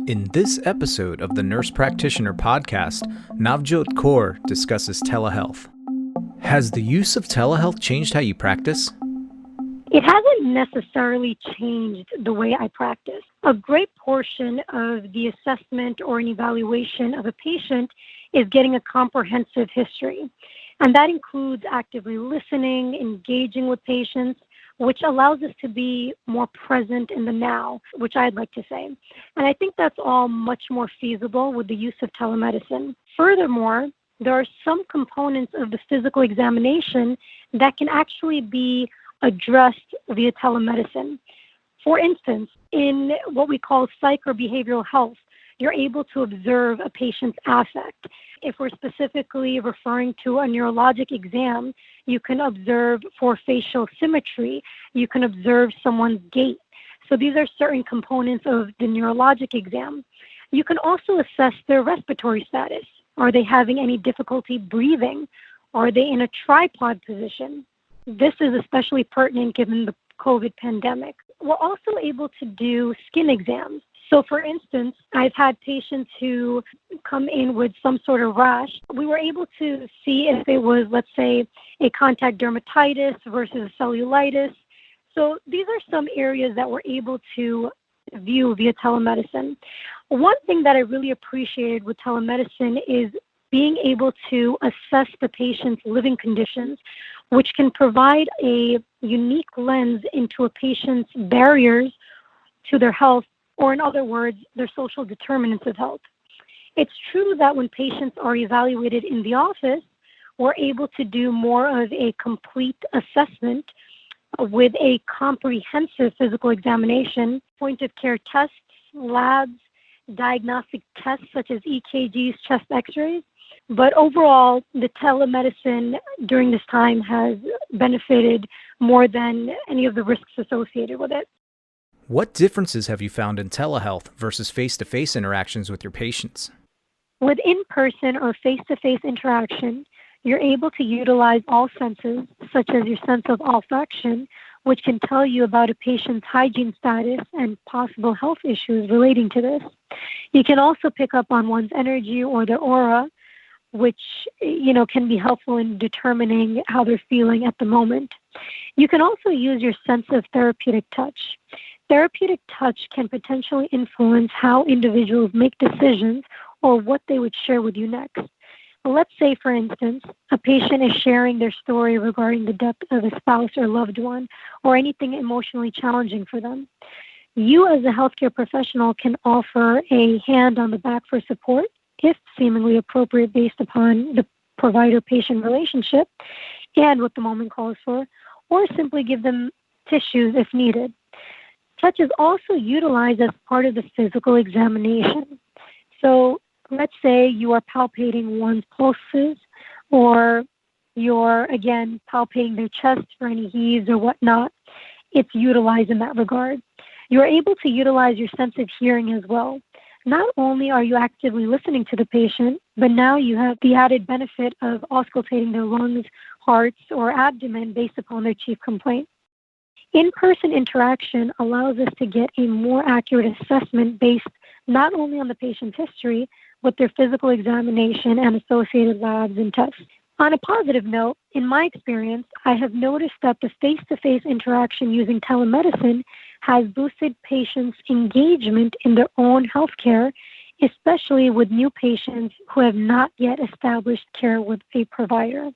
In this episode of the Nurse Practitioner Podcast, Navjot Kaur discusses telehealth. Has the use of telehealth changed how you practice? It hasn't necessarily changed the way I practice. A great portion of the assessment or an evaluation of a patient is getting a comprehensive history. And that includes actively listening, engaging with patients, which allows us to be more present in the now, which I'd like to say. And I think that's all much more feasible with the use of telemedicine. Furthermore, there are some components of the physical examination that can actually be addressed via telemedicine. For instance, in what we call psych or behavioral health, you're able to observe a patient's affect. If we're specifically referring to a neurologic exam, you can observe for facial symmetry. You can observe someone's gait. So these are certain components of the neurologic exam. You can also assess their respiratory status. Are they having any difficulty breathing? Are they in a tripod position? This is especially pertinent given the COVID pandemic. We're also able to do skin exams. So for instance, I've had patients who come in with some sort of rash. We were able to see if it was, let's say, a contact dermatitis versus a cellulitis. So these are some areas that we're able to view via telemedicine. One thing that I really appreciated with telemedicine is being able to assess the patient's living conditions, which can provide a unique lens into a patient's barriers to their health, or in other words, their social determinants of health. It's true that when patients are evaluated in the office, we're able to do more of a complete assessment with a comprehensive physical examination, point-of-care tests, labs, diagnostic tests such as EKGs, chest x-rays. But overall, the telemedicine during this time has benefited more than any of the risks associated with it. What differences have you found in telehealth versus face-to-face interactions with your patients? With in-person or face-to-face interaction, you're able to utilize all senses, such as your sense of olfaction, which can tell you about a patient's hygiene status and possible health issues relating to this. You can also pick up on one's energy or their aura, which can be helpful in determining how they're feeling at the moment. You can also use your sense of therapeutic touch. Therapeutic touch can potentially influence how individuals make decisions or what they would share with you next. Let's say, for instance, a patient is sharing their story regarding the death of a spouse or loved one, or anything emotionally challenging for them. You as a healthcare professional can offer a hand on the back for support, if seemingly appropriate based upon the provider-patient relationship and what the moment calls for, or simply give them tissues if needed. Touch is also utilized as part of the physical examination. So let's say you are palpating one's pulses, or you're, again, palpating their chest for any heaves or whatnot. It's utilized in that regard. You're able to utilize your sense of hearing as well. Not only are you actively listening to the patient, but now you have the added benefit of auscultating their lungs, hearts, or abdomen based upon their chief complaint. In-person interaction allows us to get a more accurate assessment based not only on the patient's history, but their physical examination and associated labs and tests. On a positive note, in my experience, I have noticed that the face-to-face interaction using telemedicine has boosted patients' engagement in their own healthcare, especially with new patients who have not yet established care with a provider.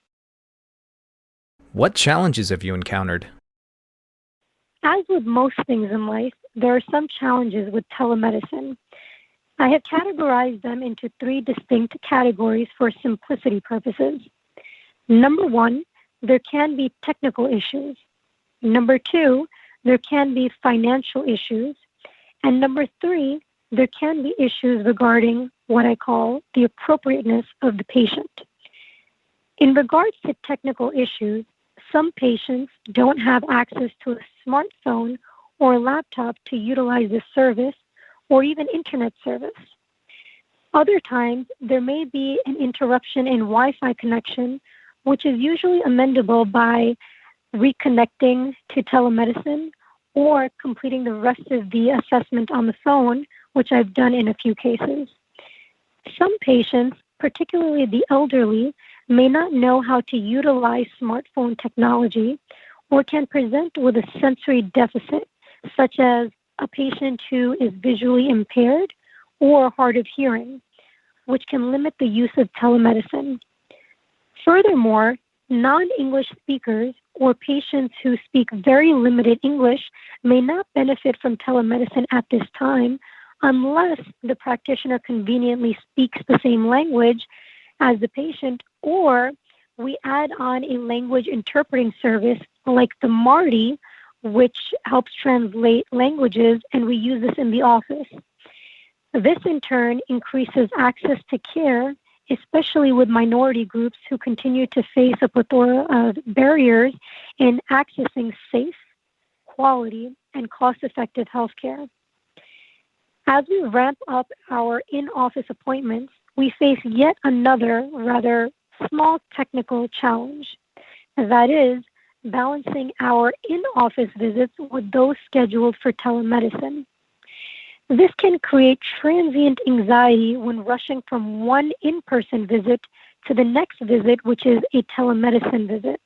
What challenges have you encountered? As with most things in life, there are some challenges with telemedicine. I have categorized them into 3 distinct categories for simplicity purposes. Number 1, there can be technical issues. Number 2, there can be financial issues. And number 3, there can be issues regarding what I call the appropriateness of the patient. In regards to technical issues, some patients don't have access to a smartphone or laptop to utilize this service or even internet service. Other times, there may be an interruption in Wi-Fi connection, which is usually amendable by reconnecting to telemedicine or completing the rest of the assessment on the phone which I've done in a few cases. Some patients, particularly the elderly, may not know how to utilize smartphone technology or can present with a sensory deficit, such as a patient who is visually impaired or hard of hearing, which can limit the use of telemedicine. Furthermore, non-English speakers or patients who speak very limited English may not benefit from telemedicine at this time unless the practitioner conveniently speaks the same language as the patient, or we add on a language interpreting service like the Marty, which helps translate languages, and we use this in the office. This, in turn, increases access to care, especially with minority groups who continue to face a plethora of barriers in accessing safe, quality, and cost-effective healthcare. As we ramp up our in-office appointments, we face yet another rather small technical challenge. That is, balancing our in-office visits with those scheduled for telemedicine. This can create transient anxiety when rushing from one in-person visit to the next visit, which is a telemedicine visit.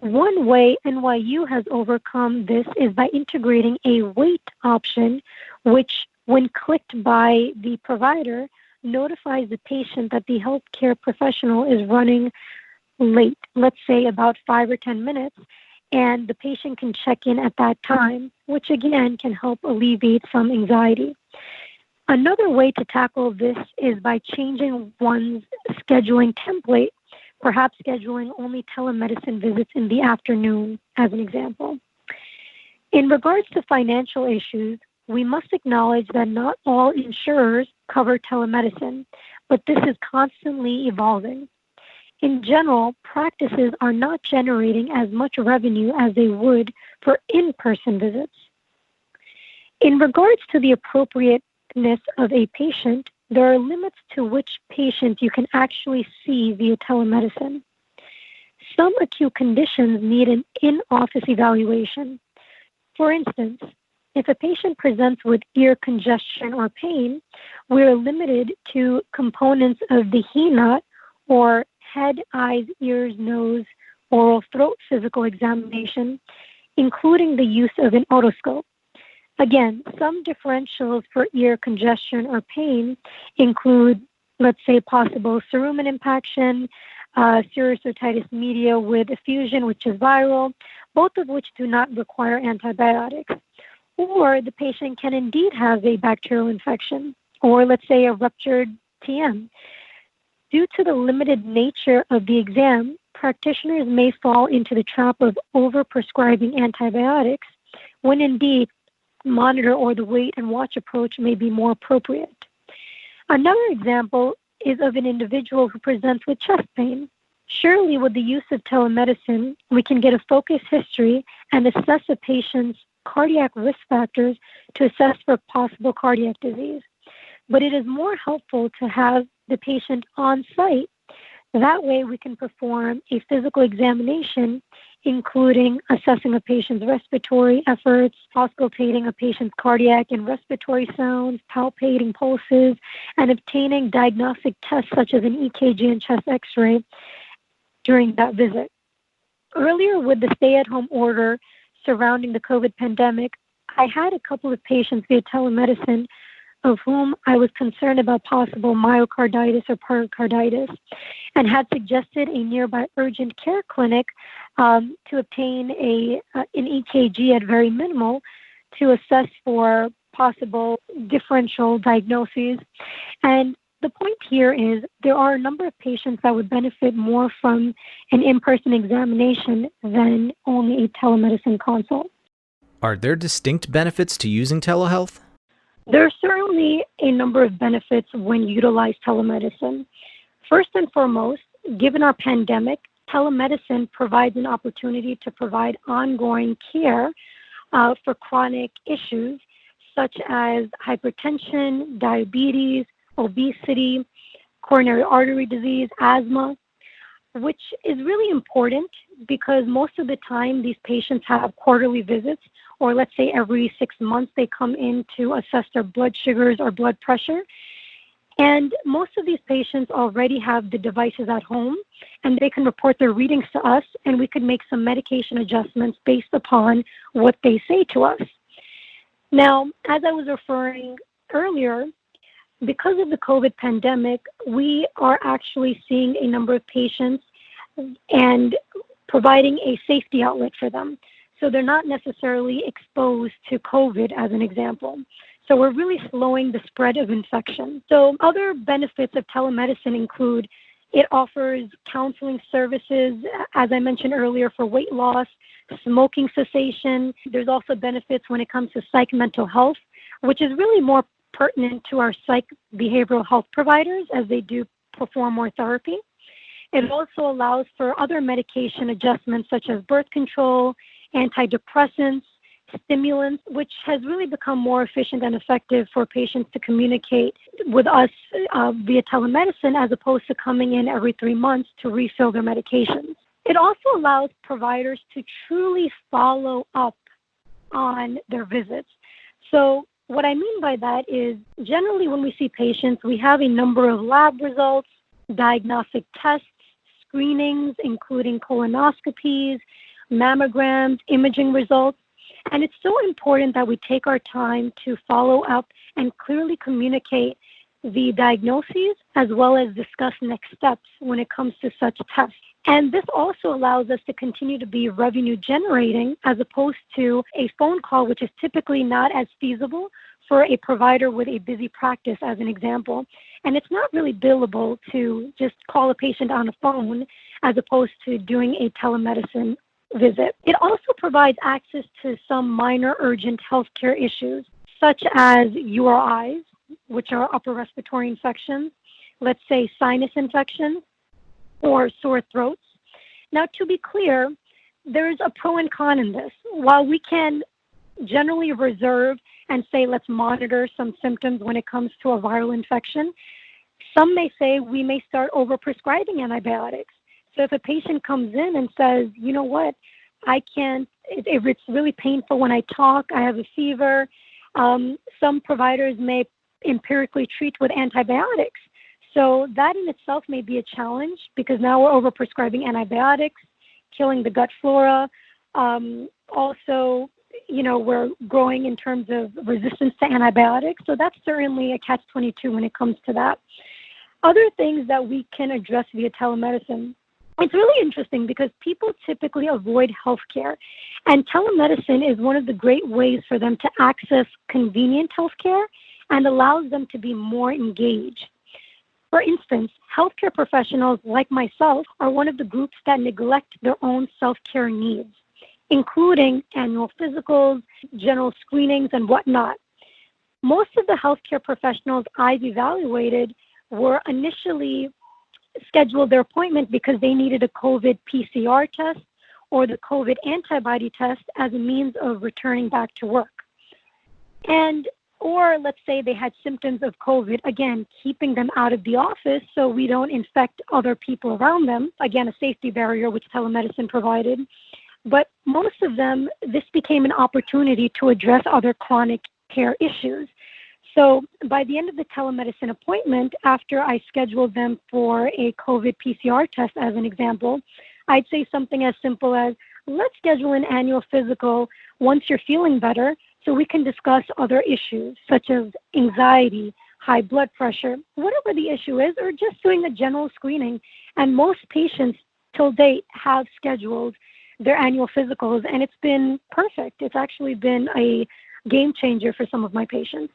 One way NYU has overcome this is by integrating a wait option, which, when clicked by the provider, notifies the patient that the healthcare professional is running late, let's say about 5 or 10 minutes, and the patient can check in at that time, which again can help alleviate some anxiety. Another way to tackle this is by changing one's scheduling template, perhaps scheduling only telemedicine visits in the afternoon, as an example. In regards to financial issues, we must acknowledge that not all insurers cover telemedicine, but this is constantly evolving. In general, practices are not generating as much revenue as they would for in-person visits. In regards to the appropriateness of a patient, there are limits to which patient you can actually see via telemedicine. Some acute conditions need an in-office evaluation. For instance, if a patient presents with ear congestion or pain, we are limited to components of the HENOT, or head, eyes, ears, nose, oral, throat physical examination, including the use of an otoscope. Again, some differentials for ear congestion or pain include, let's say, possible cerumen impaction, serous otitis media with effusion, which is viral, both of which do not require antibiotics. Or the patient can indeed have a bacterial infection, or let's say a ruptured TM. Due to the limited nature of the exam, practitioners may fall into the trap of over-prescribing antibiotics when indeed monitor or the wait and watch approach may be more appropriate. Another example is of an individual who presents with chest pain. Surely with the use of telemedicine, we can get a focused history and assess a patient's cardiac risk factors to assess for possible cardiac disease. But it is more helpful to have the patient on site. That way we can perform a physical examination, including assessing a patient's respiratory efforts, auscultating a patient's cardiac and respiratory sounds, palpating pulses, and obtaining diagnostic tests such as an EKG and chest x-ray during that visit. Earlier, with the stay-at-home order surrounding the COVID pandemic, I had a couple of patients via telemedicine of whom I was concerned about possible myocarditis or pericarditis, and had suggested a nearby urgent care clinic to obtain an EKG at very minimal to assess for possible differential diagnoses. And the point here is there are a number of patients that would benefit more from an in-person examination than only a telemedicine consult. Are there distinct benefits to using telehealth? There are certainly a number of benefits when you utilize telemedicine. First and foremost, given our pandemic, telemedicine provides an opportunity to provide ongoing care for chronic issues such as hypertension, diabetes, obesity, coronary artery disease, asthma, which is really important because most of the time these patients have quarterly visits or let's say every 6 months they come in to assess their blood sugars or blood pressure. And most of these patients already have the devices at home, and they can report their readings to us, and we could make some medication adjustments based upon what they say to us. Now, as I was referring earlier, because of the COVID pandemic, we are actually seeing a number of patients and providing a safety outlet for them. So they're not necessarily exposed to COVID, as an example. So we're really slowing the spread of infection. So other benefits of telemedicine include it offers counseling services, as I mentioned earlier, for weight loss, smoking cessation. There's also benefits when it comes to psych mental health, which is really more pertinent to our psych behavioral health providers as they do perform more therapy. It also allows for other medication adjustments such as birth control, antidepressants, stimulants, which has really become more efficient and effective for patients to communicate with us via telemedicine as opposed to coming in every 3 months to refill their medications. It also allows providers to truly follow up on their visits. So what I mean by that is generally when we see patients, we have a number of lab results, diagnostic tests, screenings, including colonoscopies, mammograms, imaging results. And it's so important that we take our time to follow up and clearly communicate the diagnoses as well as discuss next steps when it comes to such tests. And this also allows us to continue to be revenue generating as opposed to a phone call, which is typically not as feasible for a provider with a busy practice, as an example. And it's not really billable to just call a patient on a phone as opposed to doing a telemedicine visit. It also provides access to some minor urgent healthcare issues, such as URIs, which are upper respiratory infections, let's say sinus infections, or sore throats. Now, to be clear, there's a pro and con in this. While we can generally reserve and say, let's monitor some symptoms when it comes to a viral infection, some may say we may start overprescribing antibiotics. So if a patient comes in and says, you know what, I can't, if it's really painful when I talk, I have a fever, some providers may empirically treat with antibiotics. So that in itself may be a challenge because now we're overprescribing antibiotics, killing the gut flora. Also, we're growing in terms of resistance to antibiotics. So that's certainly a catch-22 when it comes to that. Other things that we can address via telemedicine. It's really interesting because people typically avoid healthcare, and telemedicine is one of the great ways for them to access convenient healthcare and allows them to be more engaged. For instance, healthcare professionals like myself are one of the groups that neglect their own self-care needs, including annual physicals, general screenings, and whatnot. Most of the healthcare professionals I've evaluated were initially scheduled their appointment because they needed a COVID PCR test or the COVID antibody test as a means of returning back to work. Or let's say they had symptoms of COVID, again, keeping them out of the office so we don't infect other people around them. Again, a safety barrier which telemedicine provided. But most of them, this became an opportunity to address other chronic care issues. So by the end of the telemedicine appointment, after I scheduled them for a COVID PCR test, as an example, I'd say something as simple as, let's schedule an annual physical once you're feeling better so we can discuss other issues such as anxiety, high blood pressure, whatever the issue is, or just doing a general screening. And most patients till date have scheduled their annual physicals, and it's been perfect. It's actually been a game changer for some of my patients.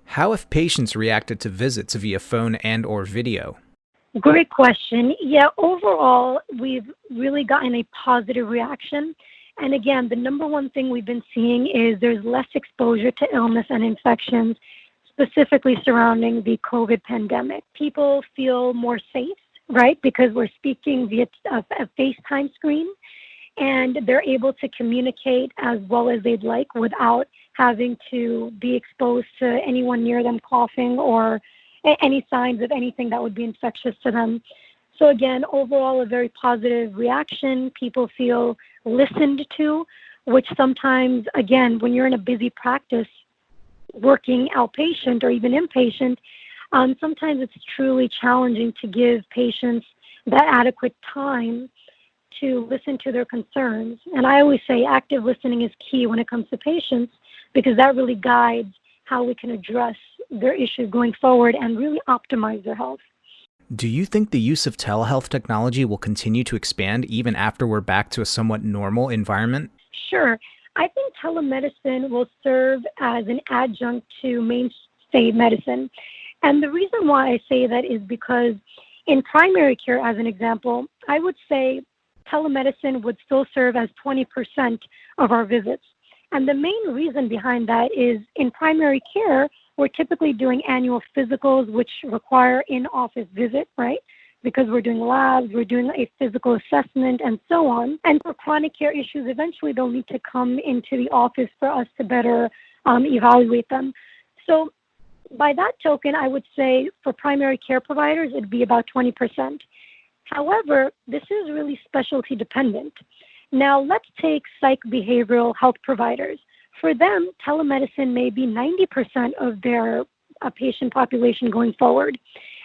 How have patients reacted to visits via phone and or video? Great question. Yeah, overall, we've really gotten a positive reaction. And again, the number one thing we've been seeing is there's less exposure to illness and infections, specifically surrounding the COVID pandemic. People feel more safe, right, because we're speaking via a FaceTime screen, and they're able to communicate as well as they'd like without having to be exposed to anyone near them coughing or any signs of anything that would be infectious to them. So again, overall, a very positive reaction. People feel listened to, which sometimes, again, when you're in a busy practice, working outpatient or even inpatient, sometimes it's truly challenging to give patients that adequate time to listen to their concerns. And I always say active listening is key when it comes to patients, because that really guides how we can address their issues going forward and really optimize their health. Do you think the use of telehealth technology will continue to expand even after we're back to a somewhat normal environment? Sure. I think telemedicine will serve as an adjunct to mainstay medicine. And the reason why I say that is because in primary care, as an example, I would say telemedicine would still serve as 20% of our visits. And the main reason behind that is in primary care, we're typically doing annual physicals, which require in-office visit, right? Because we're doing labs, we're doing a physical assessment, and so on. And for chronic care issues, eventually they'll need to come into the office for us to better evaluate them. So by that token, I would say for primary care providers, it'd be about 20%. However, this is really specialty dependent. Now, let's take psych behavioral health providers. For them, telemedicine may be 90% of their patient population going forward.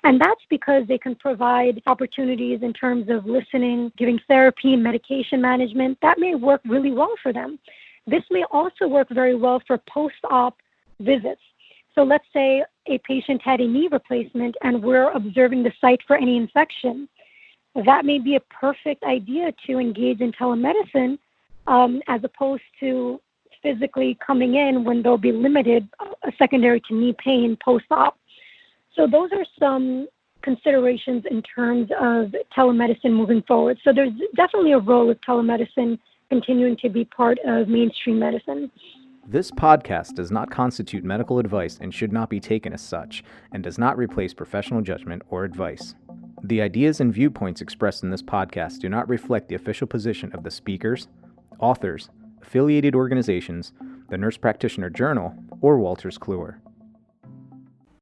And that's because they can provide opportunities in terms of listening, giving therapy, medication management. That may work really well for them. This may also work very well for post-op visits. So let's say a patient had a knee replacement and we're observing the site for any infection. That may be a perfect idea to engage in telemedicine as opposed to physically coming in when they'll be limited secondary to knee pain post-op. So those are some considerations in terms of telemedicine moving forward. So there's definitely a role of telemedicine continuing to be part of mainstream medicine. This podcast does not constitute medical advice and should not be taken as such, and does not replace professional judgment or advice. The ideas and viewpoints expressed in this podcast do not reflect the official position of the speakers, authors, affiliated organizations, the Nurse Practitioner Journal, or Wolters Kluwer.